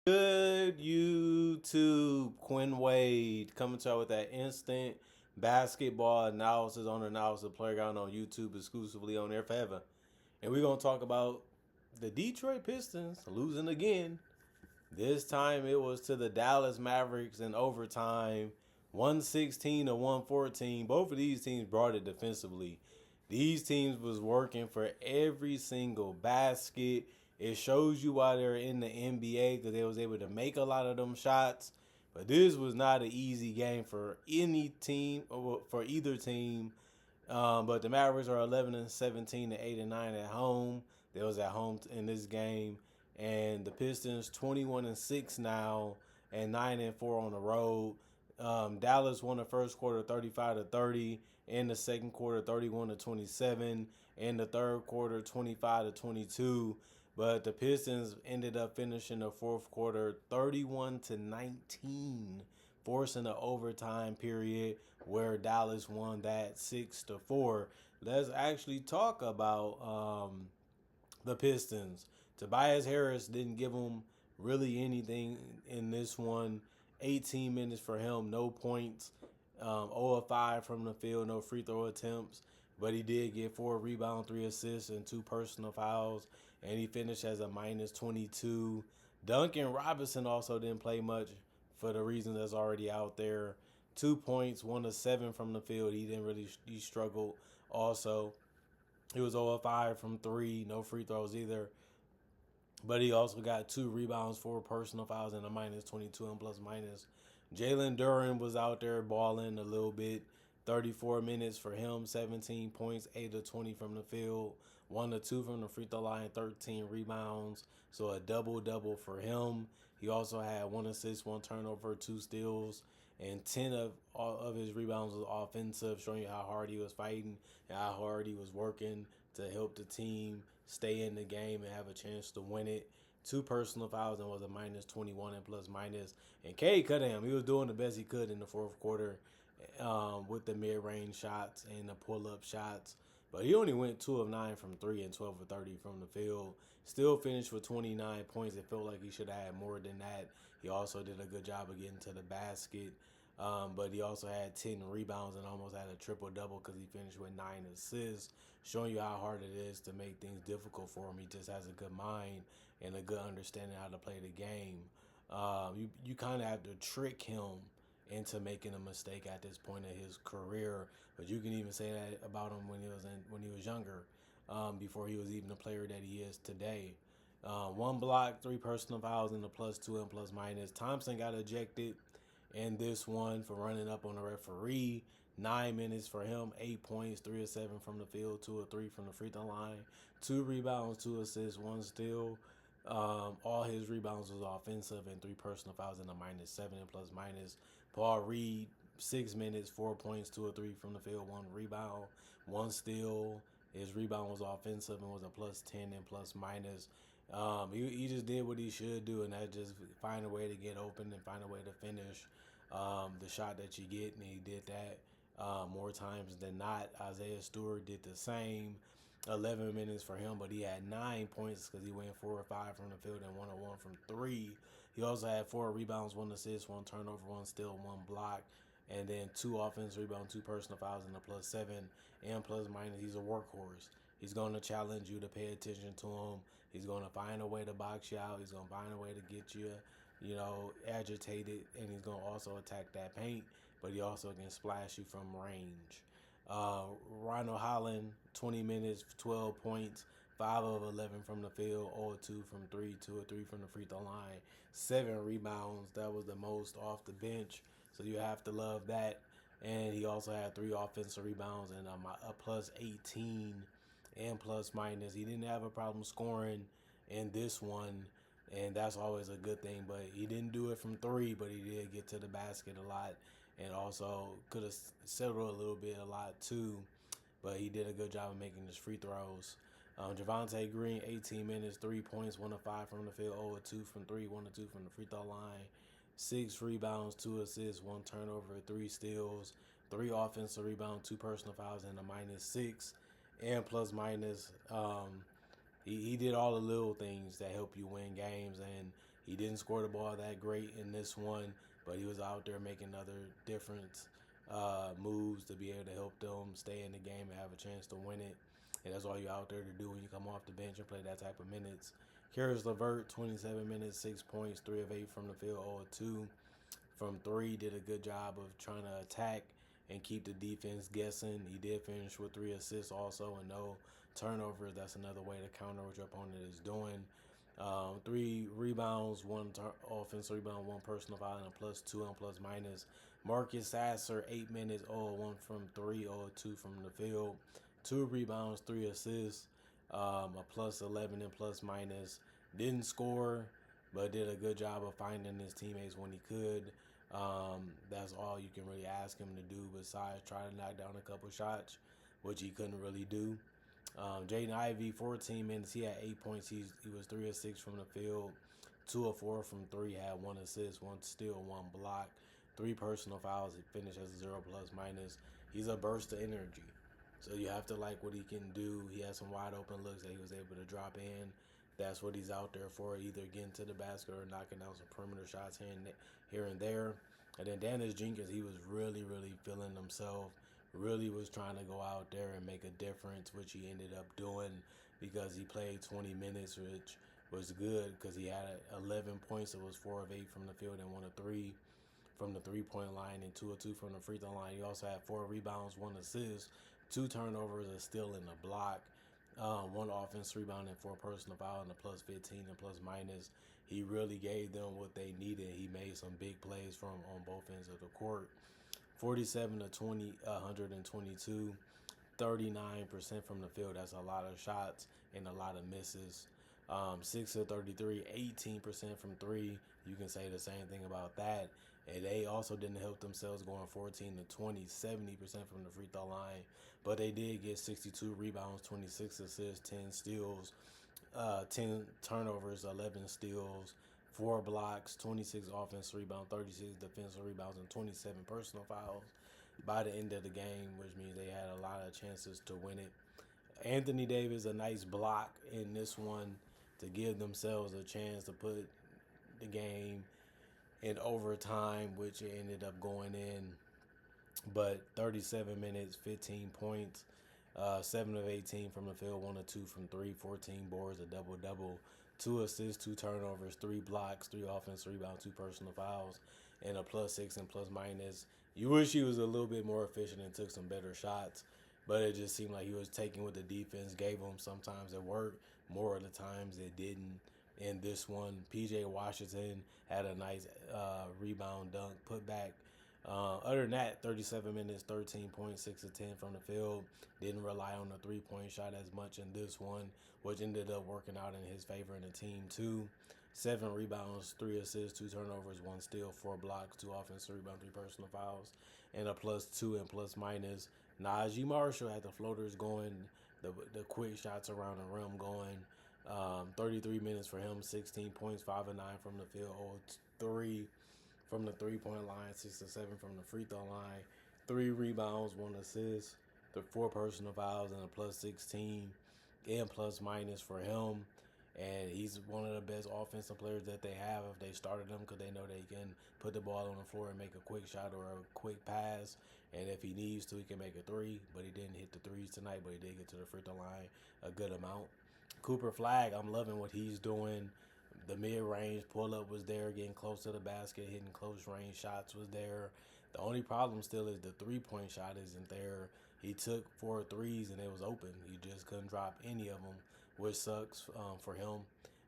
Good YouTube, Quinn Wade coming to you with that instant basketball analysis on the Analysis Playground on YouTube, exclusively on there forever. And we're going to talk about the Detroit Pistons losing again. This time it was to the Dallas Mavericks in overtime, 116 to 114. Both of these teams brought it defensively. These teams was working for every single basket. It shows you why they're in the NBA, because they was able to make a lot of them shots. But this was not an easy game for any team, or for either team. But the Mavericks are 11 and 17 and 8 and 9 at home. They was at home in this game, and the Pistons 21 and 6 now and 9 and 4 on the road. Dallas won the first quarter 35 to 30, in the second quarter 31 to 27, in the third quarter 25 to 22. But the Pistons ended up finishing the fourth quarter 31 to 19, forcing an overtime period where Dallas won that 6-4. Let's actually talk about the Pistons. Tobias Harris didn't give them really anything in this one. 18 minutes for him, no points, 0 of 5 from the field, no free throw attempts. But he did get 4 rebounds, 3 assists, and 2 personal fouls. And he finished as a minus 22. Duncan Robinson also didn't play much for the reason that's already out there. 2 points, 1 of 7 from the field. He struggled also. He was 0 of 5 from 3, no free throws either. But he also got 2 rebounds, 4 personal fouls, and a minus 22 and plus minus. Jalen Duren was out there balling a little bit. 34 minutes for him, 17 points, 8 of 20 from the field, 1 of 2 from the free throw line, 13 rebounds. So a double-double for him. He also had 1 assist, 1 turnover, 2 steals, and 10 of his rebounds was offensive, showing you how hard he was fighting and how hard he was working to help the team stay in the game and have a chance to win it. 2 personal fouls and was a minus 21 and plus minus. And Cade Cunningham, he was doing the best he could in the fourth quarter with the mid-range shots and the pull-up shots. But he only went 2 of 9 from 3 and 12 of 30 from the field. Still finished with 29 points. It felt like he should have had more than that. He also did a good job of getting to the basket. But he also had 10 rebounds and almost had a triple-double because he finished with 9 assists, showing you how hard it is to make things difficult for him. He just has a good mind and a good understanding how to play the game. You kind of have to trick him into making a mistake at this point in his career. But you can even say that about him when he was younger, before he was even the player that he is today. 1 block, 3 personal fouls, and a plus 2 and plus minus. Thompson got ejected in this one for running up on the referee. 9 minutes for him, 8 points, 3 of 7 from the field, 2 of 3 from the free throw line, 2 rebounds, 2 assists, 1 steal. All his rebounds was offensive and 3 personal fouls and a minus 7 and plus minus. Paul Reed, 6 minutes, 4 points, 2 of 3 from the field, 1 rebound, 1 steal. His rebound was offensive and was a plus 10 and plus minus. He just did what he should do, and that just find a way to get open and find a way to finish the shot that you get, and he did that more times than not. Isaiah Stewart did the same. 11 minutes for him, but he had 9 points because he went 4 or 5 from the field and 1 or 1 from 3. He also had 4 rebounds, 1 assist, 1 turnover, 1 steal, 1 block, and then 2 offensive rebounds, 2 personal fouls, and a plus 7 and plus minus. He's a workhorse. He's going to challenge you to pay attention to him. He's going to find a way to box you out. He's going to find a way to get you, agitated, and he's going to also attack that paint, but he also can splash you from range. Ronald Holland, 20 minutes, 12 points, 5 of 11 from the field, 0 of 2 from 3, 2 of 3 from the free throw line, 7 rebounds. That was the most off the bench, so you have to love that. And he also had 3 offensive rebounds and a plus 18 and plus minus. He didn't have a problem scoring in this one, and that's always a good thing. But he didn't do it from 3, but he did get to the basket a lot, and also could have settled a lot too. But he did a good job of making his free throws. Javonte Green, 18 minutes, 3 points, 1 of 5 from the field, 0 of 2 from 3, 1 of 2 from the free throw line, 6 rebounds, 2 assists, 1 turnover, 3 steals, 3 offensive rebounds, 2 personal fouls, and a minus 6 and plus minus. He did all the little things that help you win games, and He didn't score the ball that great in this one, but he was out there making other different moves to be able to help them stay in the game and have a chance to win it. And that's all you're out there to do when you come off the bench and play that type of minutes. Karis LeVert, 27 minutes, 6 points, 3 of 8 from the field, 0 of 2 from 3. Did a good job of trying to attack and keep the defense guessing. He did finish with 3 assists also and no turnovers. That's another way to counter what your opponent is doing. 3 rebounds, 1 offensive rebound, 1 personal foul, and a +2 on plus minus. Marcus Sasser, 8 minutes, 0-1 from 3, 0-2 from the field. 2 rebounds, 3 assists, a +11 and plus minus. Didn't score, but did a good job of finding his teammates when he could. That's all you can really ask him to do besides try to knock down a couple shots, which he couldn't really do. Jaden Ivey, 14 minutes. He had 8 points. He was 3 of 6 from the field, 2 of 4 from 3. Had 1 assist, 1 steal, 1 block, 3 personal fouls. He finished as a 0 plus minus. He's a burst of energy, so you have to like what he can do. He had some wide open looks that he was able to drop in. That's what he's out there for, either getting to the basket or knocking down some perimeter shots here and there. And then Dennis Jenkins, he was really, really feeling himself. Really was trying to go out there and make a difference, which he ended up doing because he played 20 minutes, which was good because he had 11 points. It was 4 of 8 from the field and 1 of 3 from the three-point line and 2 of 2 from the free throw line. He also had 4 rebounds, 1 assist, 2 turnovers, a steal and a block, 1 offense rebound and 4 personal foul and a +15 and plus minus. He really gave them what they needed. He made some big plays from on both ends of the court. 47 to 20, 122, 39% from the field. That's a lot of shots and a lot of misses. 6 of 33, 18% from 3. You can say the same thing about that. And they also didn't help themselves going 14 to 20, 70% from the free throw line. But they did get 62 rebounds, 26 assists, 10 steals, 10 turnovers, 11 steals, 4 blocks, 26 offensive rebounds, 36 defensive rebounds, and 27 personal fouls by the end of the game, which means they had a lot of chances to win it. Anthony Davis, a nice block in this one to give themselves a chance to put the game in overtime, which it ended up going in. But 37 minutes, 15 points, 7 of 18 from the field, 1 of 2 from 3, 14 boards, a double-double, 2 assists, 2 turnovers, 3 blocks, 3 offensive rebounds, 2 personal fouls, and a +6 and plus minus. You wish he was a little bit more efficient and took some better shots, but it just seemed like he was taking what the defense gave him. Sometimes it worked, more of the times it didn't. In this one, P.J. Washington had a nice rebound dunk, put back. Other than that, 37 minutes, 13 points, 6 of 10 from the field. Didn't rely on the three-point shot as much in this one, which ended up working out in his favor in the team too. 7 rebounds, 3 assists, 2 turnovers, 1 steal, 4 blocks, 2 offensive rebounds, 3 personal fouls, and a +2 and plus minus. Najee Marshall had the floaters going, the quick shots around the rim going. 33 minutes for him, 16 points, 5 of 9 from the field, 0-3 from the three-point line, 6 of 7 from the free throw line, 3 rebounds, 1 assist, 4 personal fouls, and a +16 and plus minus for him. And he's one of the best offensive players that they have if they started him, because they know they can put the ball on the floor and make a quick shot or a quick pass. And if he needs to, he can make a 3. But he didn't hit the 3s tonight, but he did get to the free throw line a good amount. Cooper Flag, I'm loving what he's doing. The mid-range pull-up was there, getting close to the basket, hitting close-range shots was there. The only problem still is the three-point shot isn't there. He took 4 threes and it was open. He just couldn't drop any of them, which sucks for him.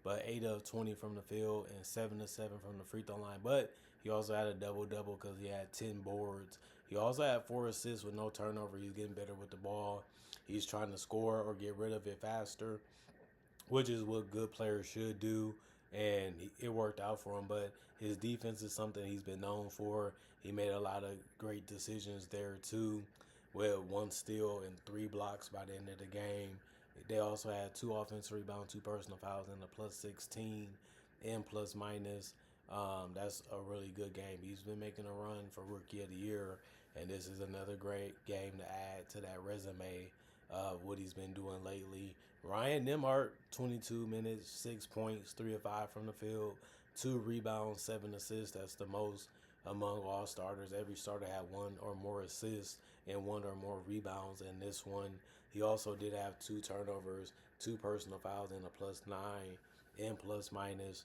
But 8 of 20 from the field and 7 of 7 from the free throw line. But he also had a double-double because he had 10 boards. He also had 4 assists with no turnover. He's getting better with the ball. He's trying to score or get rid of it faster, which is what good players should do. And it worked out for him. But his defense is something he's been known for. He made a lot of great decisions there too, with 1 steal and 3 blocks by the end of the game. They also had 2 offensive rebounds, 2 personal fouls, and a +16 and plus minus. That's a really good game. He's been making a run for Rookie of the Year, and this is another great game to add to that resume of what he's been doing lately. Ryan Nembhard, 22 minutes, 6 points, 3 of 5 from the field, 2 rebounds, 7 assists. That's the most among all starters. Every starter had one or more assists and one or more rebounds. And this one, he also did have 2 turnovers, 2 personal fouls, and a +9 and plus minus.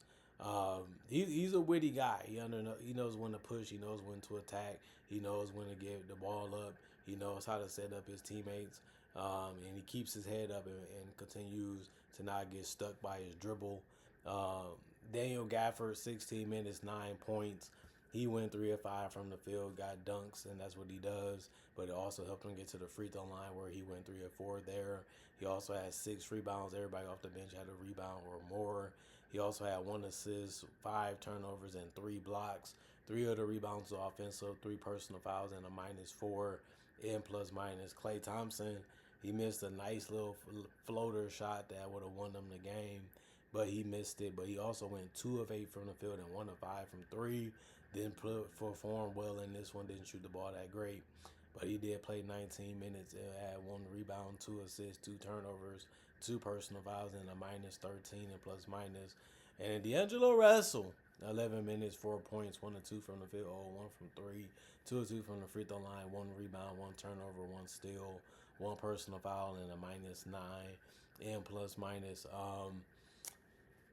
He's a witty guy. He knows when to push. He knows when to attack. He knows when to give the ball up. He knows how to set up his teammates. And he keeps his head up and continues to not get stuck by his dribble. Um, Daniel Gafford, 16 minutes, 9 points. He went 3 of 5 from the field, got dunks, and that's what he does. But it also helped him get to the free throw line where he went 3 of 4 there. He also had 6 rebounds. Everybody off the bench had a rebound or more. He also had 1 assist, 5 turnovers, and 3 blocks. 3 of the rebounds were offensive, 3 personal fouls, and a -4 in plus minus. Klay Thompson, he missed a nice little floater shot that would have won them the game, but he missed it. But he also went 2 of 8 from the field and 1 of 5 from three. Didn't perform well in this one. Didn't shoot the ball that great, but he did play 19 minutes and had 1 rebound, 2 assists, 2 turnovers, 2 personal fouls, and a -13 and plus minus. And D'Angelo Russell, 11 minutes, 4 points, 1 of 2 from the field, 1 from three, 2 of 2 from the free throw line, 1 rebound, 1 turnover, 1 steal, 1 personal foul, and a -9 and plus minus.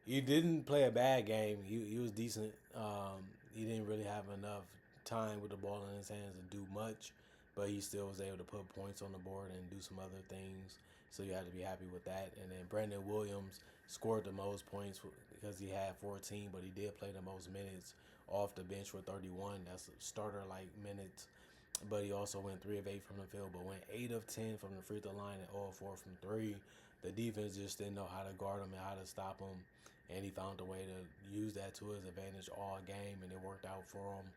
He didn't play a bad game. He was decent. He didn't really have enough time with the ball in his hands to do much, but he still was able to put points on the board and do some other things. So you have to be happy with that. And then Brandon Williams scored the most points because he had 14, but he did play the most minutes off the bench with 31. That's starter-like minutes. But he also went 3 of 8 from the field, but went 8 of 10 from the free throw line and 0 of 4 from three. The defense just didn't know how to guard him and how to stop him, and he found a way to use that to his advantage all game, and it worked out for him.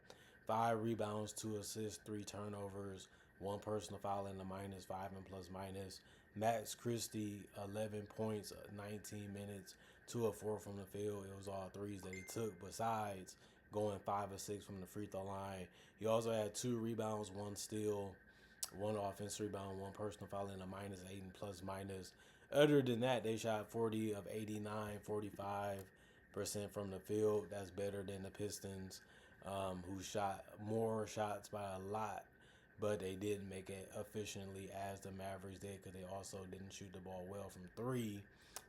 5 rebounds, 2 assists, 3 turnovers, 1 personal foul in the -5 and plus minus. Max Christie, 11 points, 19 minutes, 2 of 4 from the field. It was all threes that he took, besides going 5 of 6 from the free throw line. He also had 2 rebounds, 1 steal, 1 offensive rebound, 1 personal foul, and a -8 and plus minus. Other than that, they shot 40 of 89, 45% from the field. That's better than the Pistons, who shot more shots by a lot, but they didn't make it efficiently as the Mavericks did because they also didn't shoot the ball well from three.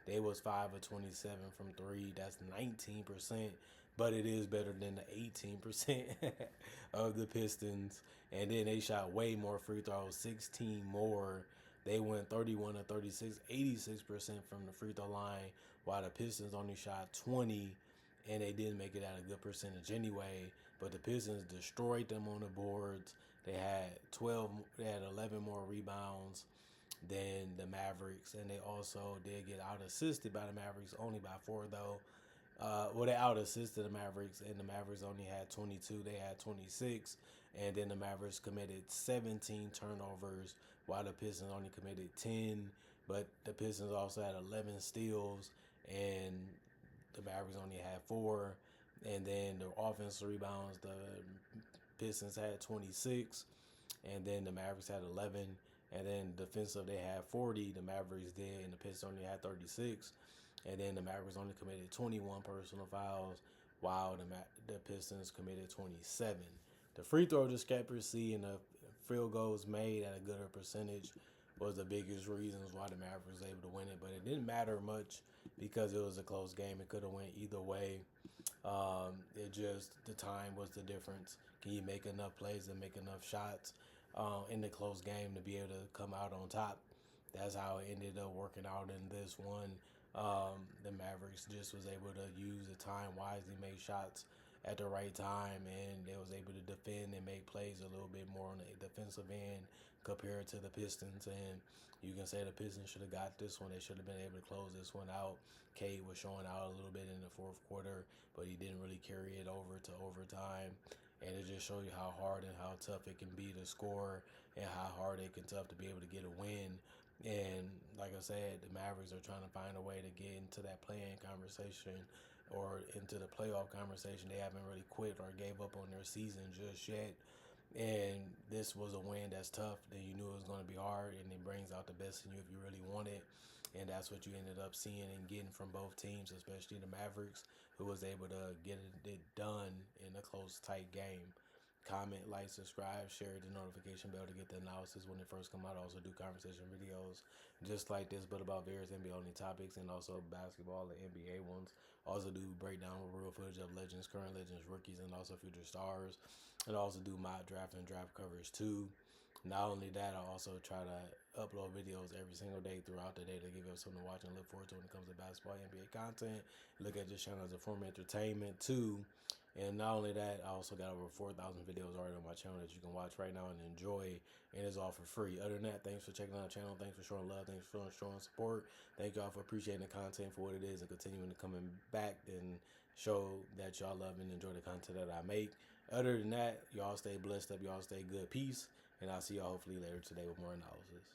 They was 5 of 27 from three. That's 19%, but it is better than the 18% of the Pistons. And then they shot way more free throws, 16 more. They went 31 of 36, 86% from the free throw line, while the Pistons only shot 20, and they didn't make it at a good percentage anyway. But the Pistons destroyed them on the boards. They had 11 more rebounds than the Mavericks, and they also did get out assisted by the Mavericks, only by 4 though. They out assisted the Mavericks, and the Mavericks only had 22. They had 26, and then the Mavericks committed 17 turnovers, while the Pistons only committed 10. But the Pistons also had 11 steals, and the Mavericks only had 4. And then the offensive rebounds, the Pistons had 26, and then the Mavericks had 11. And then defensive, they had 40. The Mavericks did, and the Pistons only had 36. And then the Mavericks only committed 21 personal fouls, while the Pistons committed 27. The free throw discrepancy and the field goals made at a gooder percentage was the biggest reasons why the Mavericks were able to win it. But it didn't matter much because it was a close game. It could have went either way. It just, the time was the difference. Can you make enough plays and make enough shots in the close game to be able to come out on top? That's how it ended up working out in this one. The Mavericks just was able to use the time wisely, make shots at the right time, and they was able to defend and make plays a little bit more on the defensive end compared to the Pistons. And you can say the Pistons should have got this one. They should have been able to close this one out. Cade was showing out a little bit in the fourth quarter, but he didn't really carry it over to overtime. And it just shows you how hard and how tough it can be to score, and how hard it can tough to be able to get a win. And like I said, the Mavericks are trying to find a way to get into that play-in conversation or into the playoff conversation. They haven't really quit or gave up on their season just yet. And this was a win that's tough, that you knew it was going to be hard, and it brings out the best in you if you really want it. And that's what you ended up seeing and getting from both teams, especially the Mavericks, who was able to get it done in a close, tight game. Comment, like, subscribe, share the notification bell to get the analysis when it first come out. I also do conversation videos just like this, but about various NBA only topics and also basketball and NBA ones. Also do breakdown with real footage of legends, current legends, rookies, and also future stars. And also do mock draft and draft coverage too. Not only that, I also try to upload videos every single day throughout the day to give you something to watch and look forward to when it comes to basketball, NBA content. Look at this channel as a form of entertainment too. And not only that, I also got over 4,000 videos already on my channel that you can watch right now and enjoy, and it's all for free. Other than that, thanks for checking out the channel. Thanks for showing love. Thanks for showing support. Thank y'all for appreciating the content for what it is and continuing to coming back and show that y'all love and enjoy the content that I make. Other than that, y'all stay blessed up. Y'all stay good. Peace. And I'll see y'all hopefully later today with more analysis.